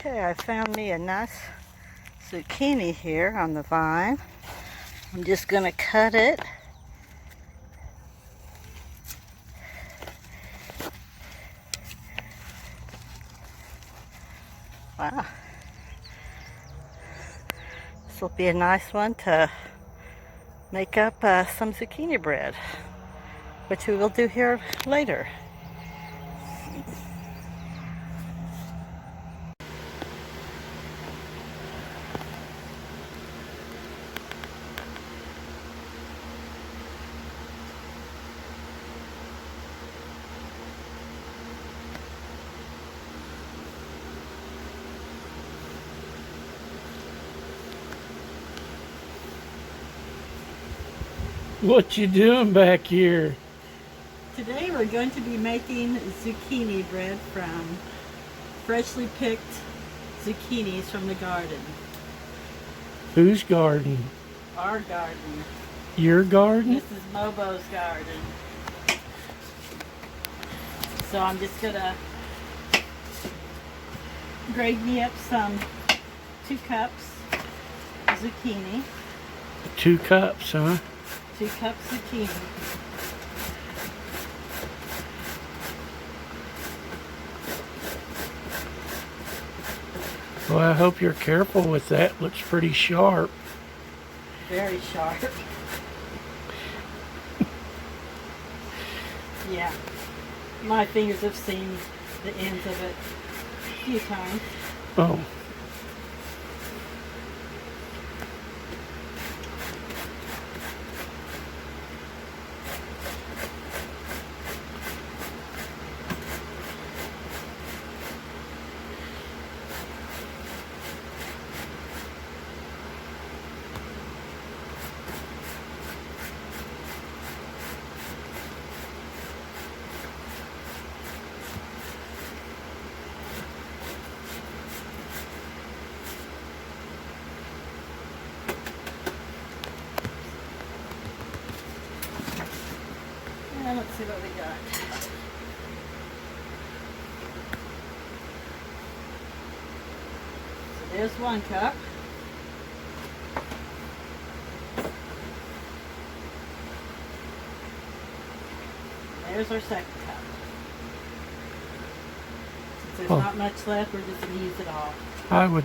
Okay, I found me a nice zucchini here on the vine. I'm just going to cut it. Wow. This will be a nice one to make up some zucchini bread, which we will do here later. What you doing back here? Today we're going to be making zucchini bread from freshly picked zucchinis from the garden. Whose garden? Our garden. Your garden? Mrs. Mobo's garden. So I'm just gonna grate me up some 2 cups of zucchini. 2 cups, huh? 2 cups zucchini. Well, I hope you're careful with that. Looks pretty sharp. Very sharp. Yeah. My fingers have seen the ends of it a few times. Oh. And let's see what we got. So there's 1 cup. There's our 2nd cup. Since there's not much left, we're just going to use it all.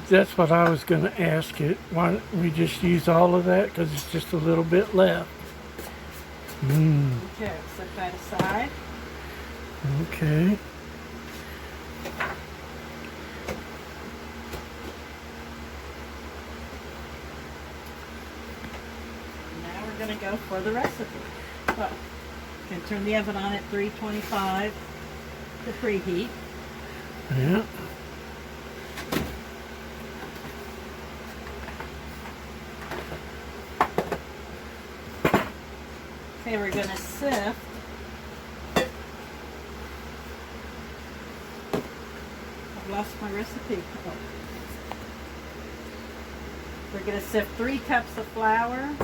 That's what I was going to ask you. Why don't we just use all of that? Because it's just a little bit left. Okay, set that aside. Okay. Now we're going to go for the recipe. Well, you can turn the oven on at 325 to preheat. Yeah. Okay, we're going to sift. I've lost my recipe. Oh. We're going to sift 3 cups of flour,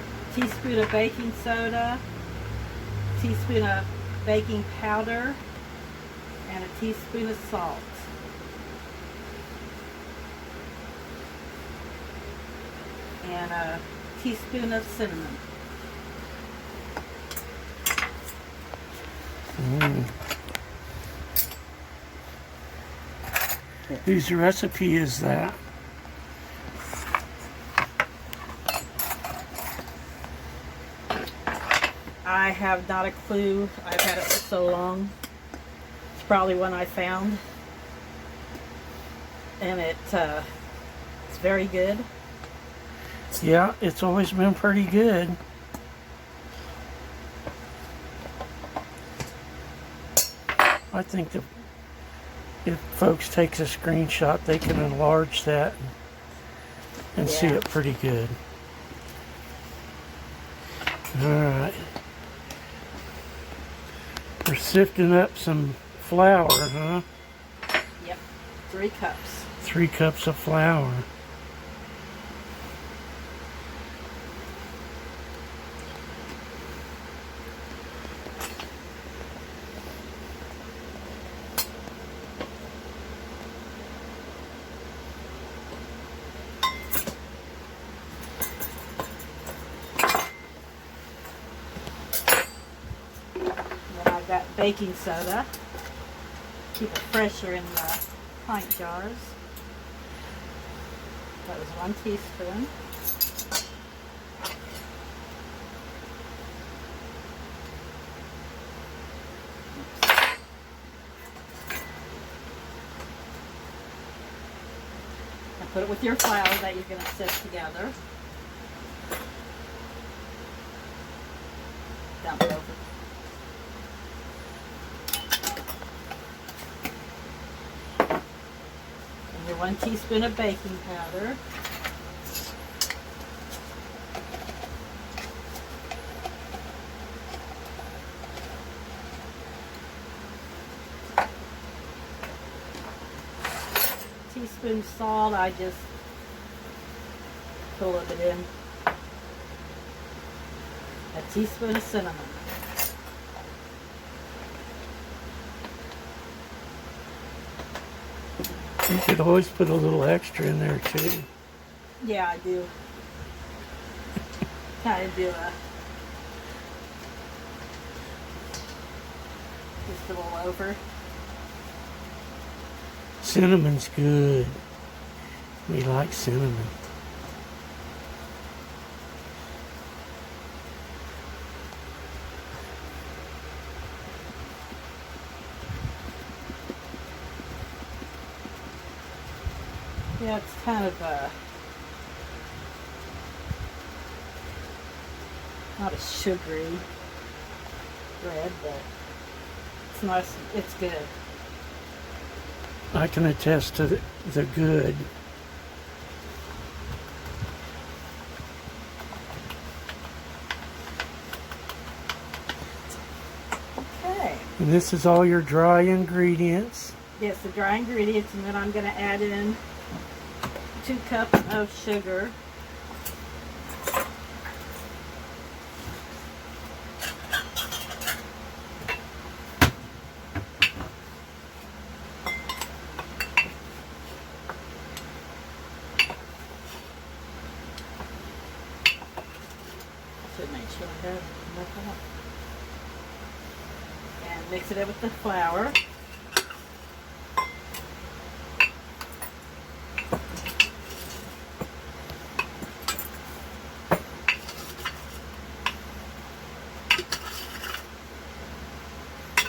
a teaspoon of baking soda, a teaspoon of baking powder, and a teaspoon of salt. And a teaspoon of cinnamon. Whose recipe is that? I have not a clue. I've had it for so long. It's probably one I found. And it's very good. Yeah, it's always been pretty good. I think that if folks takes a screenshot, they can enlarge that and see it pretty good. Alright. We're sifting up some flour, huh? Yep, 3 cups. 3 cups of flour. baking soda. Keep it fresher in the pint jars. That was 1 teaspoon. And put it with your flour that you're going to set together. Dump it over. And your 1 teaspoon of baking powder. Teaspoon salt, I just put a little bit in. A teaspoon of cinnamon. You could always put a little extra in there too. Yeah, I do. Kind of do a just a little over. Cinnamon's good. We like cinnamon. Yeah, it's kind of not a sugary bread, but it's nice. It's good. I can attest to the good. Okay. And this is all your dry ingredients. Yes, the dry ingredients, and then I'm going to add in 2 cups of sugar. To make sure I have enough. And mix it in with the flour.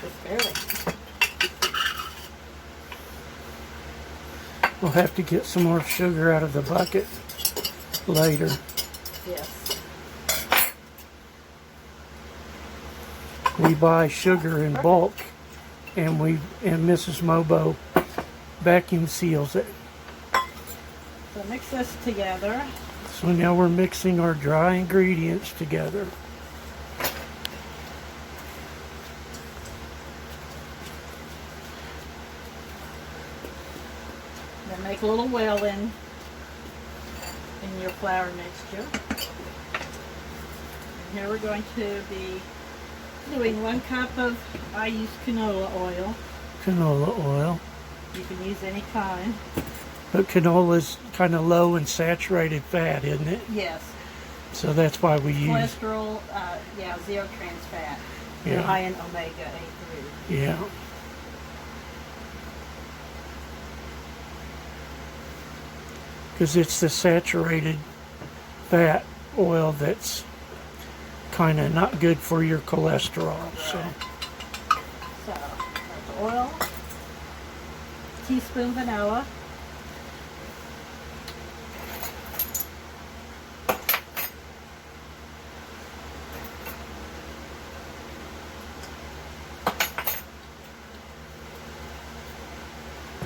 Just barely. We'll have to get some more sugar out of the bucket later. Yes. We buy sugar in bulk, and Mrs. Mobo vacuum seals it. So mix this together. So now we're mixing our dry ingredients together. Then make a little well in your flour mixture. And here we're going to be doing 1 cup of, I use canola oil. Canola oil. You can use any kind. But canola's kind of low in saturated fat, isn't it? Yes. So that's why we use. Cholesterol, yeah, 0 trans fat. Yeah. High in omega-3. Yeah. Because it's the saturated fat oil that's kind of not good for your cholesterol. So So, that's oil. Teaspoon vanilla.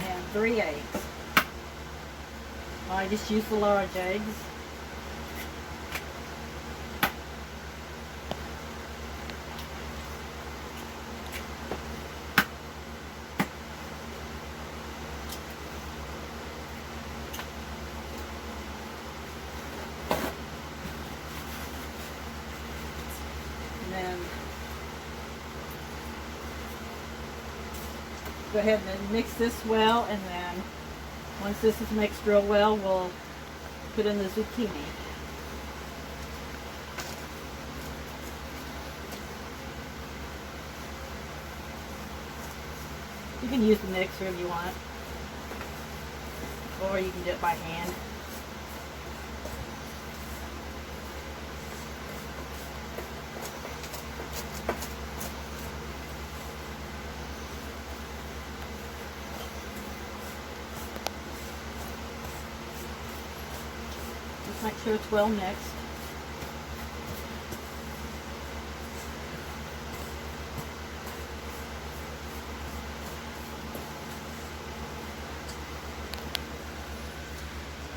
And 3 eggs. I just use the large eggs. And then go ahead and mix this well, and then once this is mixed real well, we'll put in the zucchini. You can use the mixer if you want, or you can do it by hand. Just make sure it's well mixed.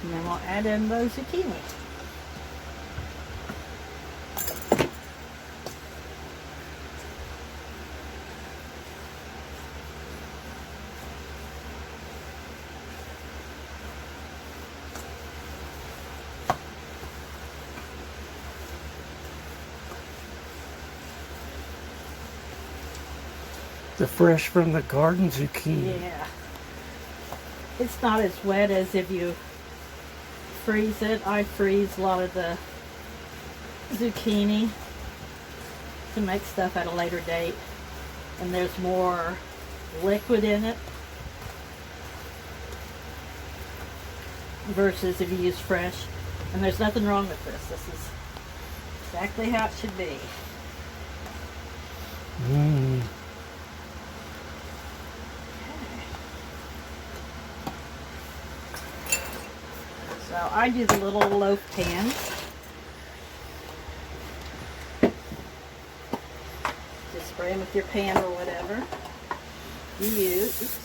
And then we'll add in those zucchini. The fresh from the garden zucchini. Yeah. It's not as wet as if you freeze it. I freeze a lot of the zucchini to make stuff at a later date, and there's more liquid in it versus if you use fresh. And there's nothing wrong with this. This is exactly how it should be. Mmm. So I do the little loaf pans. Just spray them with your pan or whatever you use. Oops.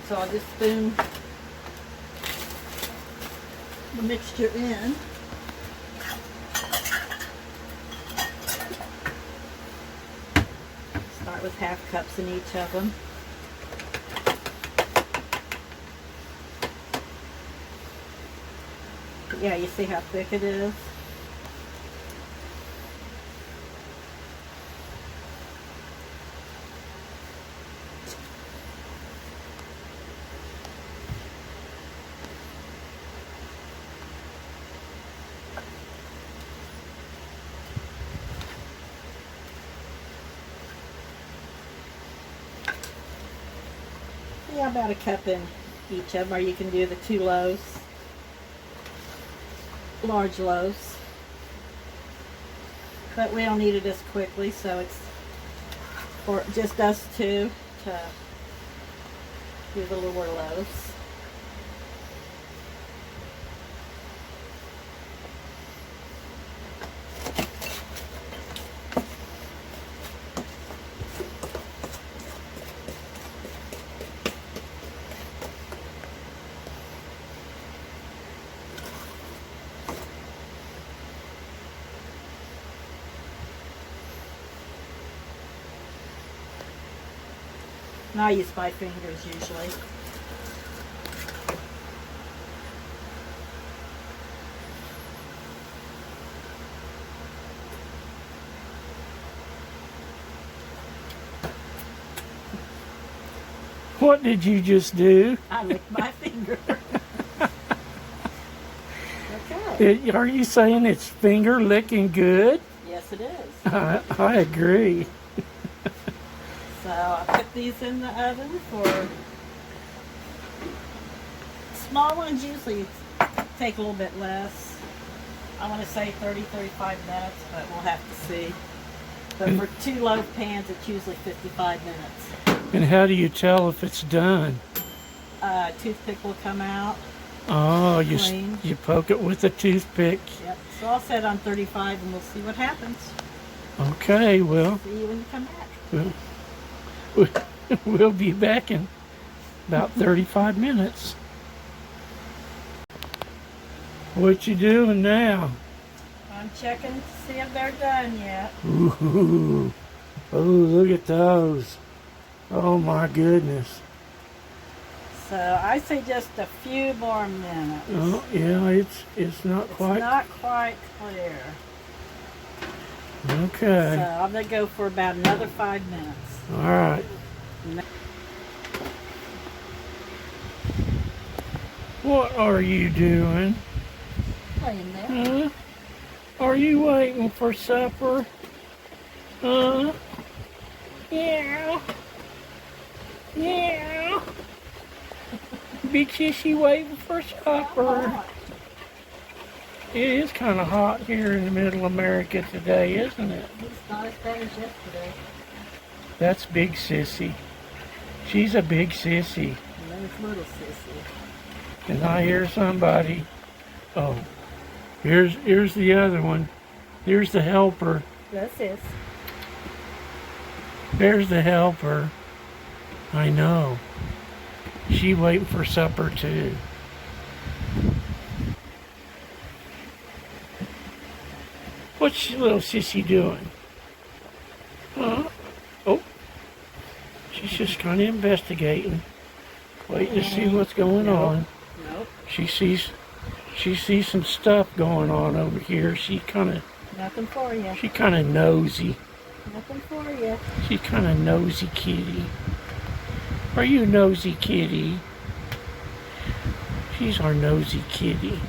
So I'll just spoon the mixture in. Start with half cups in each of them. But yeah, you see how thick it is? Yeah, about a cup in each of them, or you can do the 2 loaves, large loaves. But we don't need it as quickly, so it's for just us two to do the lower loaves. And I use my fingers usually. What did you just do? I licked my finger. Okay. Are you saying it's finger licking good? Yes, it is. I agree. So I put these in the oven for, small ones usually take a little bit less. I want to say 30-35 minutes, but we'll have to see. But for 2 loaf pans, it's usually 55 minutes. And how do you tell if it's done? Toothpick will come out. Oh, Clean. you poke it with a toothpick. Yep. So I'll set on 35 and we'll see what happens. Okay, well, See you when you come back. we'll be back in about 35 minutes. What you doing now? I'm checking to see if they're done yet. Ooh, oh, look at those. Oh my goodness. So I say just a few more minutes. Oh yeah, it's not It's quite. not quite clear. Okay. So I'm gonna go for about another 5 minutes. All right. What are you doing? Laying there. Huh? Are you waiting for supper? Huh? Yeah. Yeah. Big sissy waiting for supper. It is kind of hot here in the middle of America today, isn't it? It's not as bad as yesterday. That's Big Sissy. She's a big sissy. And then it's little sissy. And I hear somebody. Oh, here's the other one. Here's the helper. That's it. There's the helper. I know. She waiting for supper too. What's little sissy doing? Huh? Oh, she's just kind of investigating, waiting to see what's going on. Nope. She sees some stuff going on over here. She kind of nosy. Nothing for you. She's kind of nosy kitty. Are you nosy kitty? She's our nosy kitty.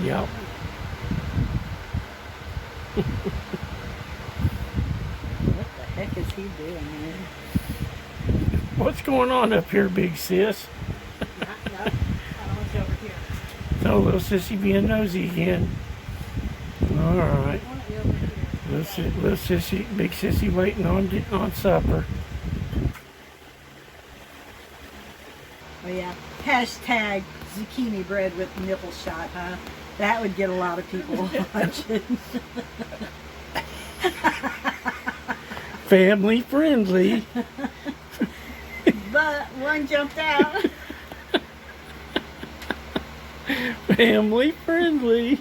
Yep. What the heck is he doing, man? What's going on up here, big sis? No, I want you over here. No, little sissy being nosy again. All right. I want you over here. Little sissy, big sissy waiting on supper. Oh yeah. Hashtag zucchini bread with nipple shot, huh? That would get a lot of people watching. Family friendly. But one jumped out. Family friendly.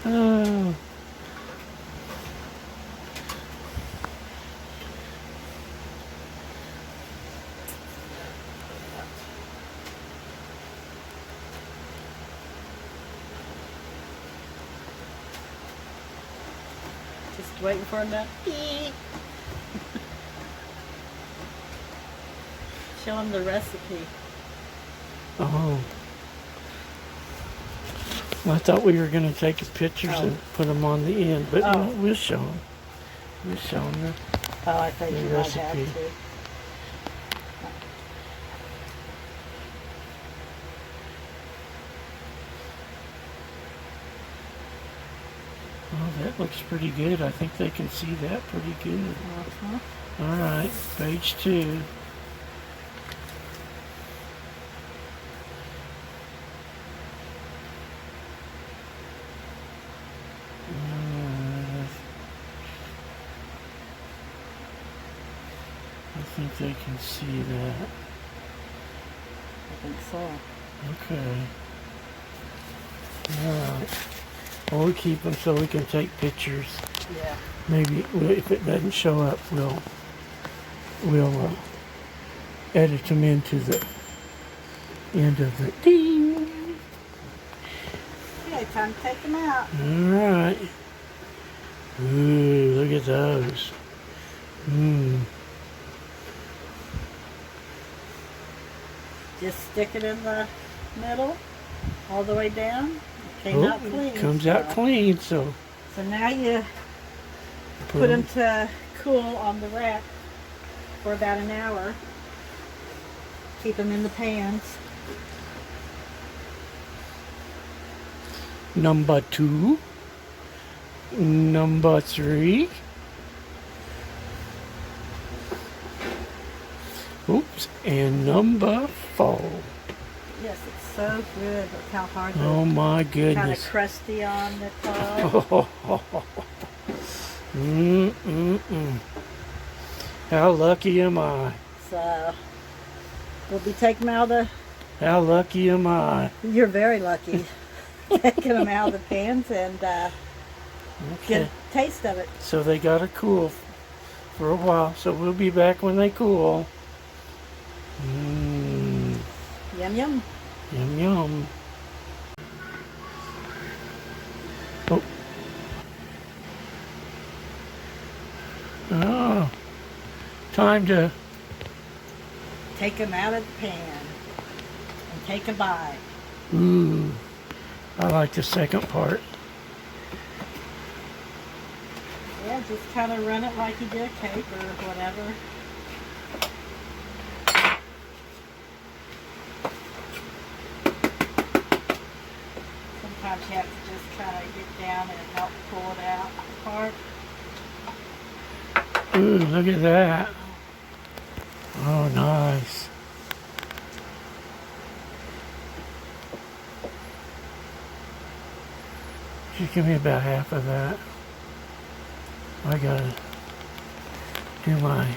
Oh. Just waiting for him to eat. Show him the recipe. Oh. Well, I thought we were going to take his pictures and put them on the end, but no, we'll show them. We'll show them Oh, I thought the you might recipe. have to. Oh, that looks pretty good. I think they can see that pretty good. Uh-huh. All right, page 2. I think they can see that. I think so. Okay. All right. Well, we'll keep them so we can take pictures. Yeah. Maybe if it doesn't show up, we'll edit them into the end of the ding. Okay, time to take them out. All right. Ooh, look at those. Just stick it in the middle, all the way down. It came out clean. Comes out clean, so. So now you put them to cool on the rack for about an hour. Keep them in the pans. Number 2. Number 3. Oops, and number 4. Yes, it's so good. Look how hard the Oh my kind of goodness. crusty on the top. How lucky am I? So we'll be taking them out of How lucky am I? the. You're very lucky. Taking them out of the pans and get Okay. a taste of it. So they gotta cool for a while. So we'll be back when they cool. Yum yum. Yum yum. time to... Take them out of the pan and take a bite. Ooh, I like the second part. Yeah, just kind of run it like you do a cake or whatever. Sometimes you have to just kind of get down and help pull it out apart. Ooh, look at that. Oh, nice. Just give me about half of that. I gotta do my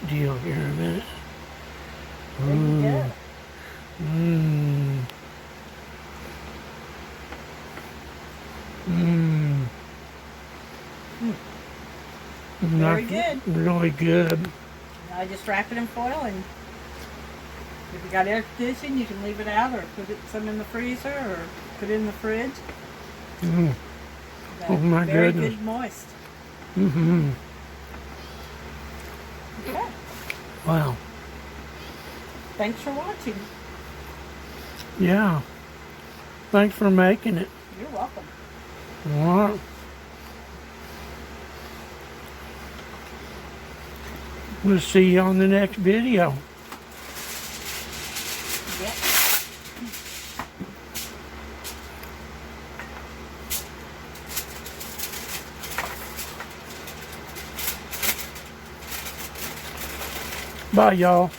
deal here in a minute. There you go. Mmm. Mmm. Very good. Really good. Now just wrap it in foil, and if you got air conditioning, you can leave it out or put some in the freezer or put it in the fridge. Mm. Oh my very goodness. Good moist. Mm-hmm. Okay. Wow. Thanks for watching. Yeah. Thanks for making it. You're welcome. All right. We'll see you on the next video. Yep. Bye, y'all.